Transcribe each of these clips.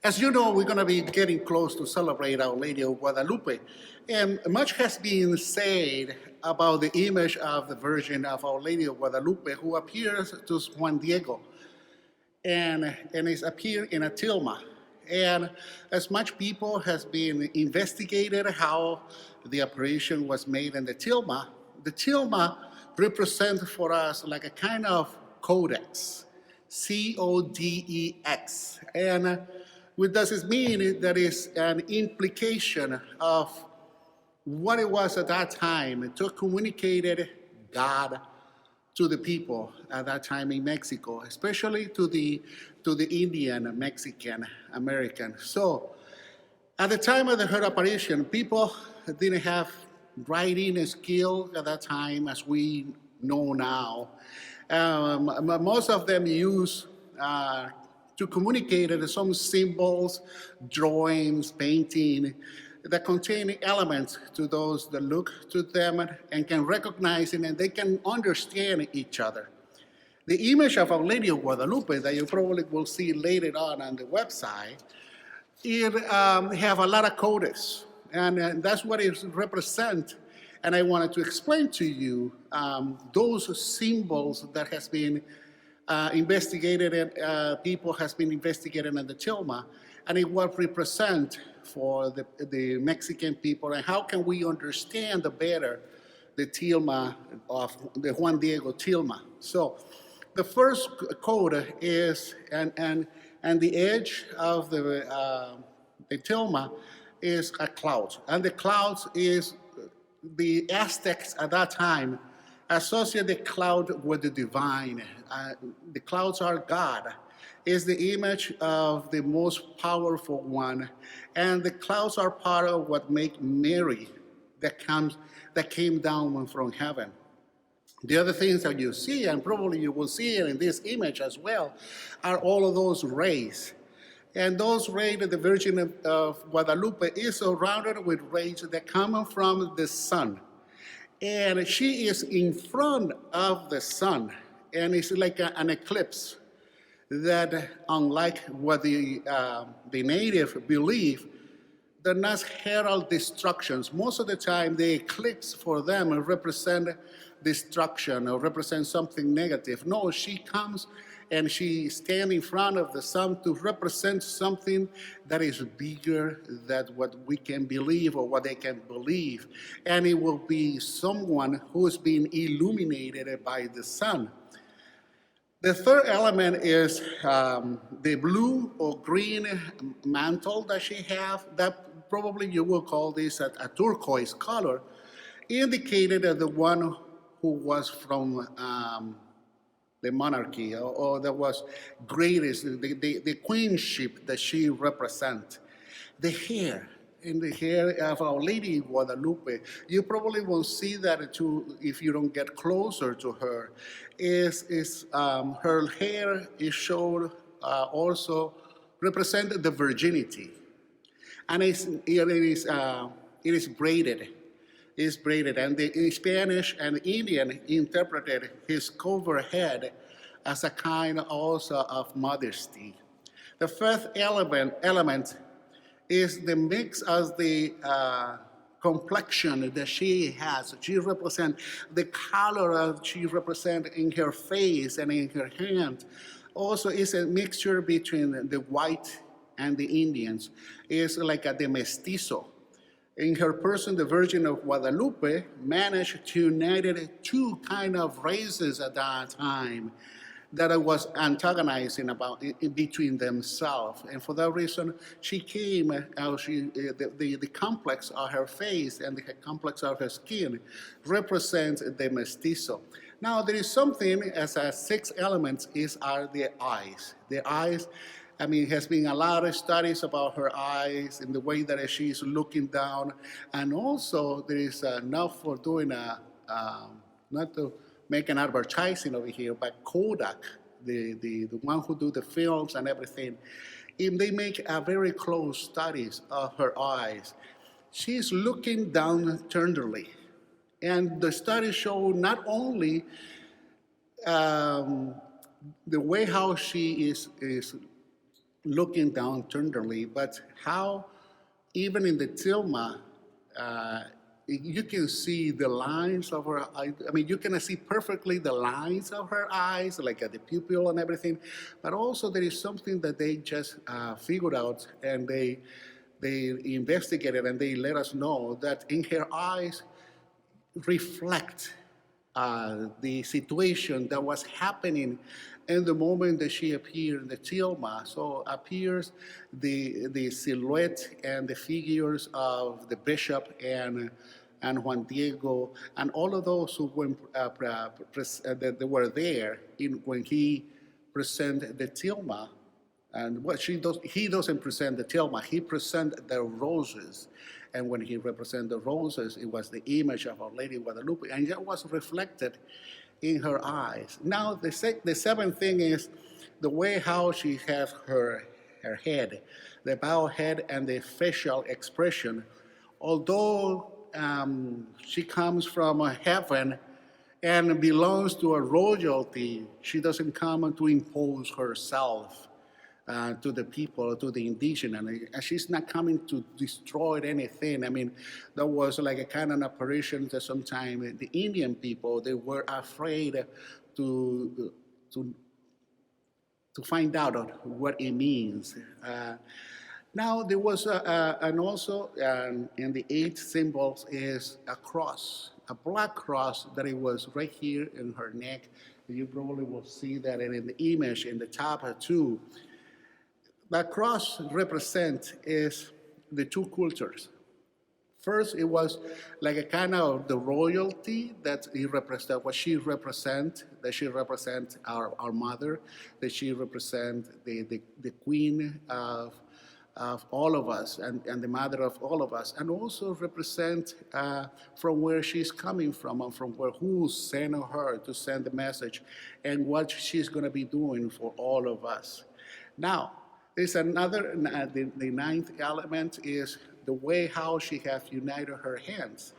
As you know, we're going to be getting close to celebrate Our Lady of Guadalupe. And much has been said about the image of the Virgin of Our Lady of Guadalupe who appears to Juan Diego and is appeared in a tilma. And as much people has been investigated how the apparition was made in the tilma represents for us like a kind of codex, CODEX. And what does it mean? That is an implication of what it was at that time to communicate God to the people at that time in Mexico, especially to the Indian, Mexican, American. So at the time of her apparition, people didn't have writing skill at that time as we know now. Most of them use to communicate some symbols, drawings, painting that contain elements to those that look to them and can recognize it and they can understand each other. The image of Our Lady of Guadalupe that you probably will see later on the website, it have a lot of codes, and that's what it represents. And I wanted to explain to you those symbols that has been investigated and people has been investigated in the tilma, and it will represent for the Mexican people and how can we understand better the tilma of the Juan Diego tilma. So the first code is, and the edge of the tilma is a cloud, and the clouds is the Aztecs at that time associate the cloud with the divine. The clouds are God, is the image of the most powerful one, and the clouds are part of what make Mary that came down from heaven. The other things that you see, and probably you will see it in this image as well, are all of those rays. And those rays that the Virgin of Guadalupe is surrounded with rays that come from the sun. And she is in front of the sun, and it's like an eclipse that, unlike what the native believe, they're not herald destructions. Most of the time, the eclipse for them represent destruction or represent something negative. No, she comes and she stands in front of the sun to represent something that is bigger than what we can believe or what they can believe. And it will be someone who's been illuminated by the sun. The third element is the blue or green mantle that she has, that probably you will call this a turquoise color, indicated that the one who was from the monarchy or that was greatest, the queenship that she represents. The hair, in the hair of Our Lady Guadalupe, you probably won't see that too if you don't get closer to her. Her hair is shown also represent the virginity, and it is braided. Is braided, and the Spanish and Indian interpreted his covered head as a kind also of modesty. The fifth element is the mix of the complexion that she has. She represents the color she represents in her face and in her hand. Also, is a mixture between the white and the Indians. It's like the mestizo. In her person, the Virgin of Guadalupe managed to unite two kind of races at that time that was antagonizing between themselves. And for that reason, she came, the complex of her face and the complex of her skin represents the mestizo. Now, there is something as a sixth element are the eyes. The eyes, has been a lot of studies about her eyes and the way that she's looking down. And also there is enough for doing not to make an advertising over here, but Kodak, the one who do the films and everything, and they make a very close studies of her eyes. She's looking down tenderly. And the studies show not only the way how she is looking down tenderly, but how even in the tilma, uh, you can see the lines of her eye. I mean, you can see perfectly the lines of her eyes, like the pupil and everything. But also, there is something that they just figured out, and they investigated and they let us know that in her eyes reflect the situation that was happening in the moment that she appeared in the tilma. So appears the silhouette and the figures of the bishop and Juan Diego and all of those who were, that were there when he presented the tilma. And what he doesn't present the tilma, he presents the roses. And when he represented the roses, it was the image of Our Lady Guadalupe, and that was reflected in her eyes. Now, the seventh thing is the way how she has her head, the bowed head and the facial expression. Although she comes from heaven and belongs to a royalty, she doesn't come to impose herself to the people, to the indigenous. And she's not coming to destroy anything. I mean, that was like a kind of operation that sometimes the Indian people, they were afraid to, to, to find out what it means. Now, there was, and also in the eight symbols is a cross, a black cross that it was right here in her neck. You probably will see that in the image in the top too. That cross represent is the two cultures. First, it was like a kind of the royalty that he represent, what she represent, that she represent our mother, that she represent the queen of all of us and the mother of all of us, and also represent from where she's coming from and from where who sent her to send the message and what she's going to be doing for all of us. Now, there's another, the ninth element is the way how she has united her hands.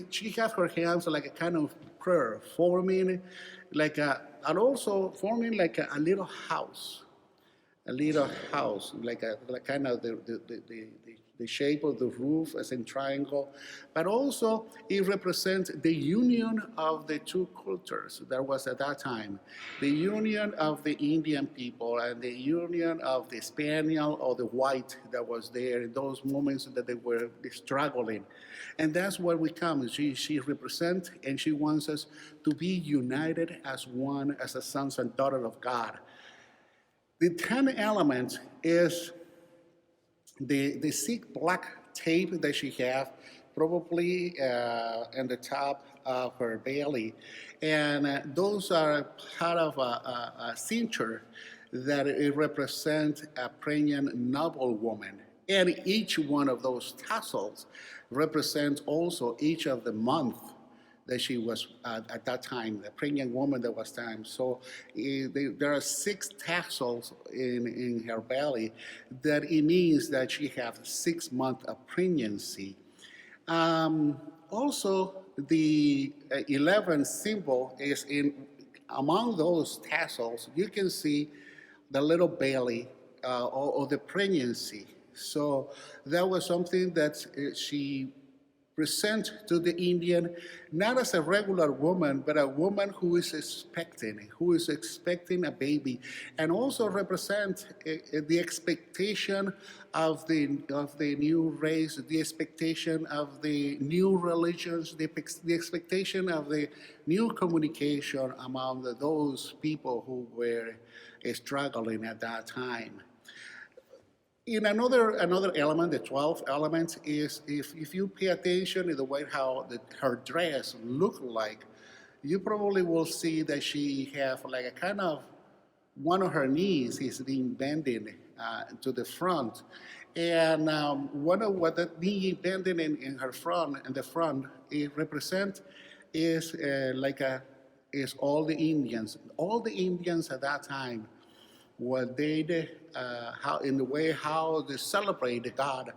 She has her hands like a kind of prayer, forming like and also forming like a little house, like kind of the shape of the roof as in triangle, but also it represents the union of the two cultures that was at that time, the union of the Indian people and the union of the Spaniel or the white that was there in those moments that they were struggling. And that's where we come. She represents and she wants us to be united as one, as the sons and daughters of God. The 10 element is the thick black tape that she has, probably in the top of her belly. And those are part of a cinture that it represents a pregnant noble woman. And each one of those tassels represents also each of the month that she was at that time, the pregnant woman that was time. So there are 6 tassels in her belly that it means that she has 6 months of pregnancy. Also, the 11th symbol is among those tassels, you can see the little belly or the pregnancy. So that was something that she present to the Indian, not as a regular woman, but a woman who is expecting a baby, and also represent the expectation of the new race, the expectation of the new religions, the expectation of the new communication among those people who were struggling at that time. In another element, the 12th element is if you pay attention to the way how her dress looked like, you probably will see that she have like a kind of one of her knees is being bending to the front, and one of what the knee bending in her front in the front it represent is is all the Indians at that time what they did, how in the way how they celebrate God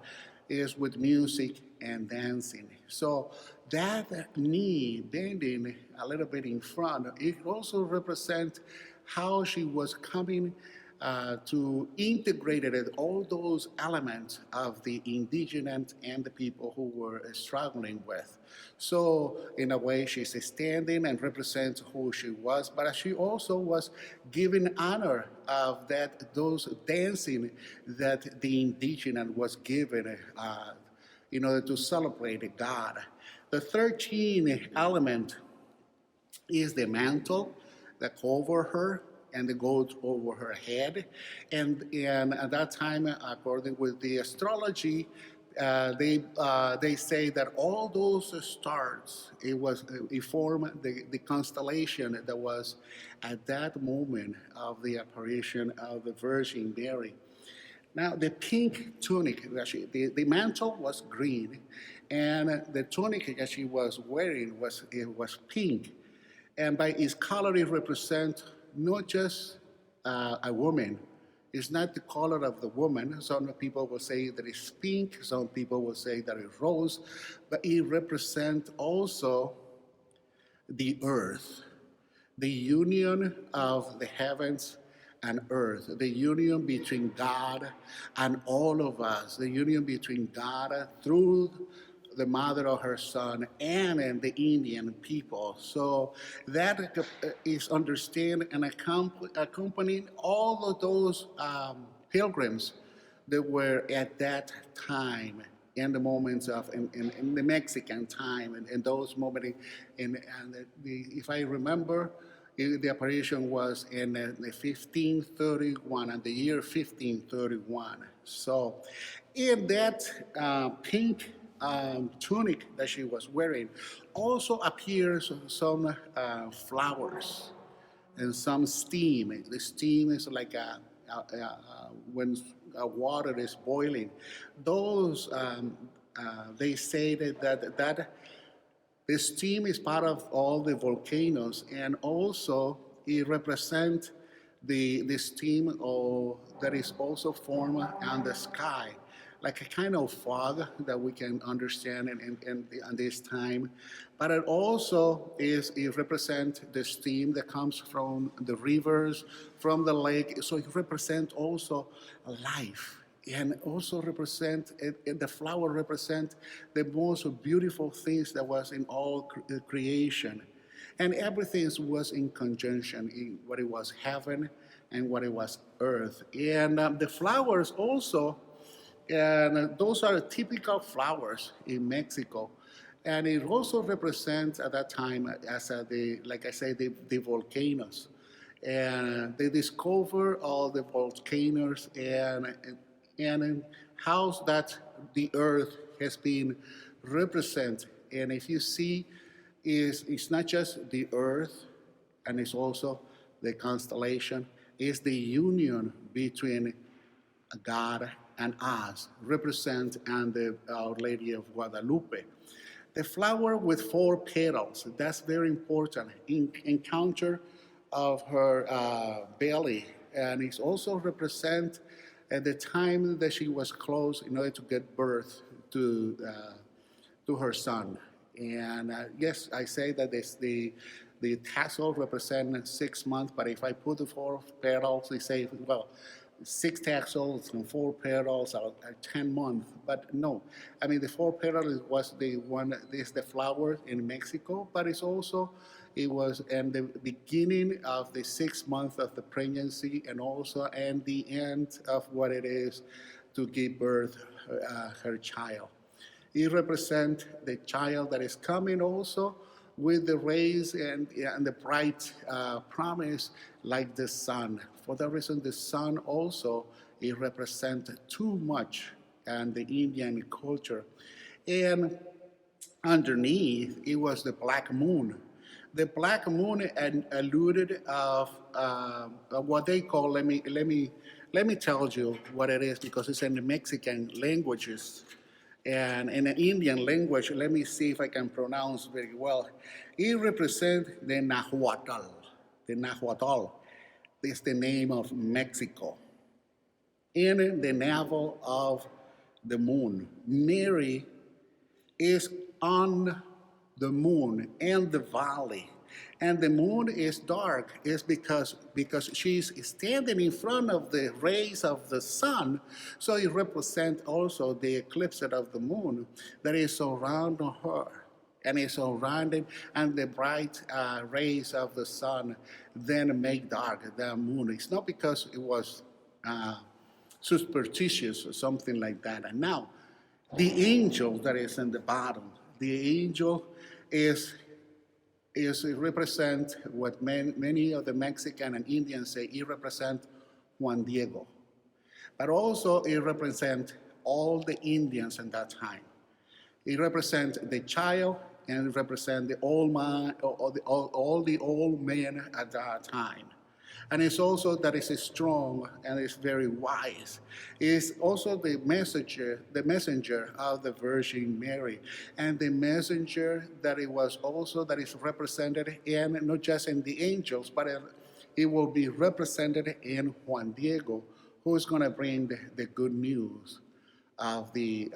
is with music and dancing. So that knee bending a little bit in front, it also represents how she was coming to integrate it, all those elements of the indigenous and the people who were struggling with. So in a way, she's standing and represents who she was, but she also was giving honor of that those dancing that the indigenous was given in order to celebrate God. The 13th element is the mantle that cover her and that goes over her head. And at that time, according with the astrology, they say that all those stars, it formed the constellation that was at that moment of the apparition of the Virgin Mary. Now, the pink tunic, actually, the mantle was green, and the tunic that she was wearing was pink. And by its color, it represents not just a woman. It's not the color of the woman. Some people will say that it's pink. Some people will say that it's rose. But it represents also the earth, the union of the heavens and earth, the union between God and all of us, the union between God through the mother of her son and the Indian people. So that is understand and accompanying all of those pilgrims that were at that time in the moments of in the Mexican time and those moments if I remember the apparition was in the 1531 and the year 1531. So in that pink tunic that she was wearing also appears some flowers and some steam. The steam is like when water is boiling. Those they say that the steam is part of all the volcanoes, and also it represents the steam that is also formed on the sky, like a kind of fog that we can understand in this time. But it also it represents the steam that comes from the rivers, from the lake. So it represents also life. And also represent, the flower represent the most beautiful things that was in all creation. And everything was in conjunction in what it was heaven and what it was earth. And the flowers also, and those are typical flowers in Mexico. And it also represents at that time as like I say, the volcanoes. And they discover all the volcanoes and how that the earth has been represented. And if you see, it's not just the earth, and it's also the constellation, it's the union between God and us, represent and the Our Lady of Guadalupe. The flower with 4 petals, that's very important. Encounter of her belly, and it also represent at the time that she was close in order to get birth to her son. And yes, I say that the tassel represents 6 months, but if I put the 4 petals, they say, well, 6 tassels and 4 petals are 10 months. But no, I mean, the 4 petals was the one, is the flower in Mexico, but it was in the beginning of the 6th month of the pregnancy, and also and the end of what it is to give birth her child. It represents the child that is coming also with the rays and the bright promise like the sun. For that reason, the sun also, it represents too much and the Indian culture. And underneath, it was the black moon. The black moon alluded of what they call, let me tell you what it is, because it's in the Mexican languages. And in the Indian language, let me see if I can pronounce very well. It represents the Nahuatl. The Nahuatl is the name of Mexico. In the navel of the moon, Mary is on the moon and the valley. And the moon is dark is because she's standing in front of the rays of the sun. So it represents also the eclipse of the moon that is surrounding her and is surrounded, and the bright rays of the sun then make dark the moon. It's not because it was uh, superstitious or something like that. And now, the angel that is in the bottom, the angel is it represent what many of the Mexican and Indians say. It represents Juan Diego, but also it represents all the Indians in that time. It represents the child and it represents the old man, all the old men at that time. And it's also that it's strong and it's very wise. It's also the messenger of the Virgin Mary, and the messenger that it was also that is represented in not just in the angels, but it will be represented in Juan Diego, who is going to bring the good news of the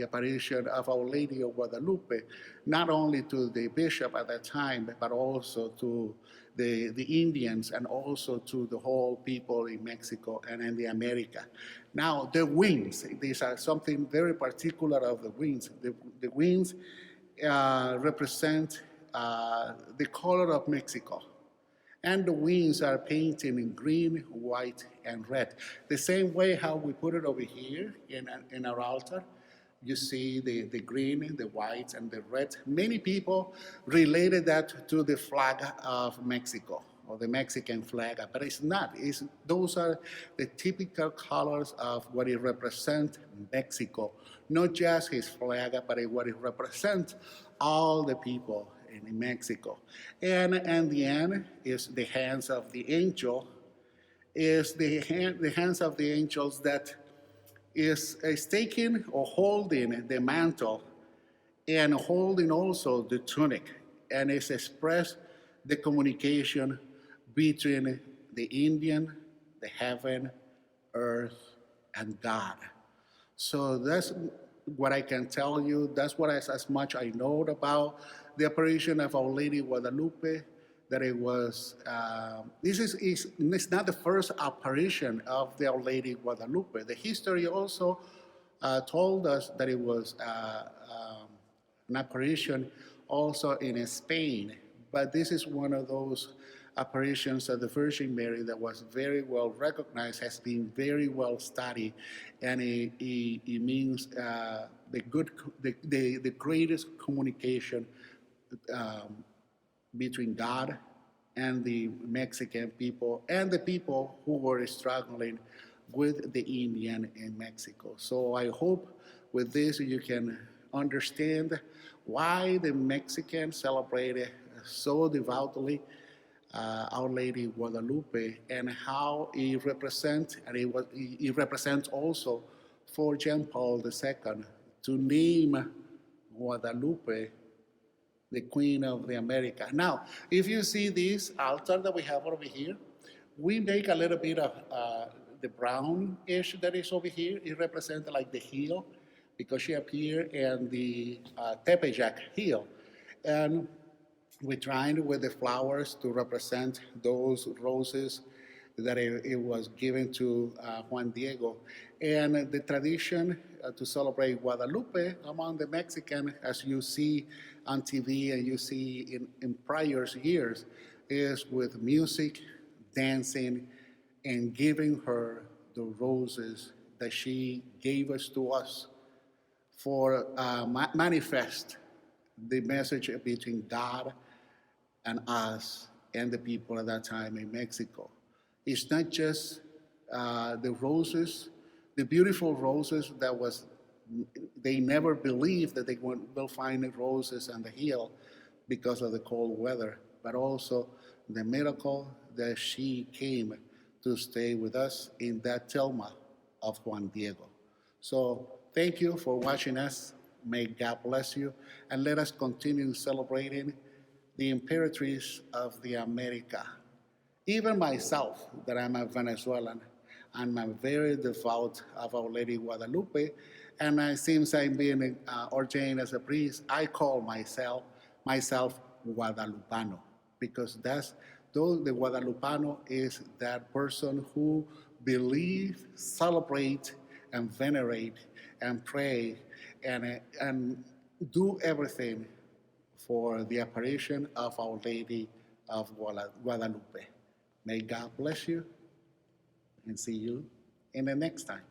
apparition of Our Lady of Guadalupe, not only to the bishop at that time, but also to the Indians and also to the whole people in Mexico and in the America. Now, the wings, these are something very particular of the wings. The wings represent the color of Mexico. And the wings are painted in green, white, and red. The same way how we put it over here in our altar. You see the green, the white, and the red. Many people related that to the flag of Mexico or the Mexican flag, but it's not. Those are the typical colors of what it represents Mexico. Not just his flag, but what it represents all the people in Mexico. And in the end is the hands of the angel, is the hands of the angels that is taking or holding the mantle and holding also the tunic, and it's expressed the communication between the Indian, the heaven, earth, and God. So that's what I can tell you. That's what as much I know about the apparition of Our Lady Guadalupe. That it was. This is it's not the first apparition of the Our Lady Guadalupe. The history also told us that it was an apparition also in Spain. But this is one of those apparitions of the Virgin Mary that was very well recognized, has been very well studied, and it means the greatest communication between God and the Mexican people and the people who were struggling with the Indian in Mexico. So I hope with this you can understand why the Mexicans celebrated so devoutly Our Lady Guadalupe, and how it represents, and it represents also for John Paul II to name Guadalupe the Queen of the America. Now, if you see this altar that we have over here, we make a little bit of the brownish that is over here. It represents like the heel, because she appeared in the Tepeyac hill. And we're trying with the flowers to represent those roses that it was given to Juan Diego. And the tradition to celebrate Guadalupe among the Mexican, as you see on TV and you see in prior years, is with music, dancing, and giving her the roses that she gave us to us for manifest the message between God and us and the people at that time in Mexico. It's not just the roses, the beautiful roses that was, they never believed that they will find the roses on the hill because of the cold weather, but also the miracle that she came to stay with us in that tilma of Juan Diego. So thank you for watching us. May God bless you, and let us continue celebrating the Imperatrice of the America. Even myself, that I'm a Venezuelan, I'm very devout of Our Lady Guadalupe, and since I'm being ordained as a priest, I call myself Guadalupano. because that's though the Guadalupano is that person who believe, celebrate, and venerate, and pray, and do everything for the apparition of Our Lady of Guadalupe. May God bless you and see you in the next time.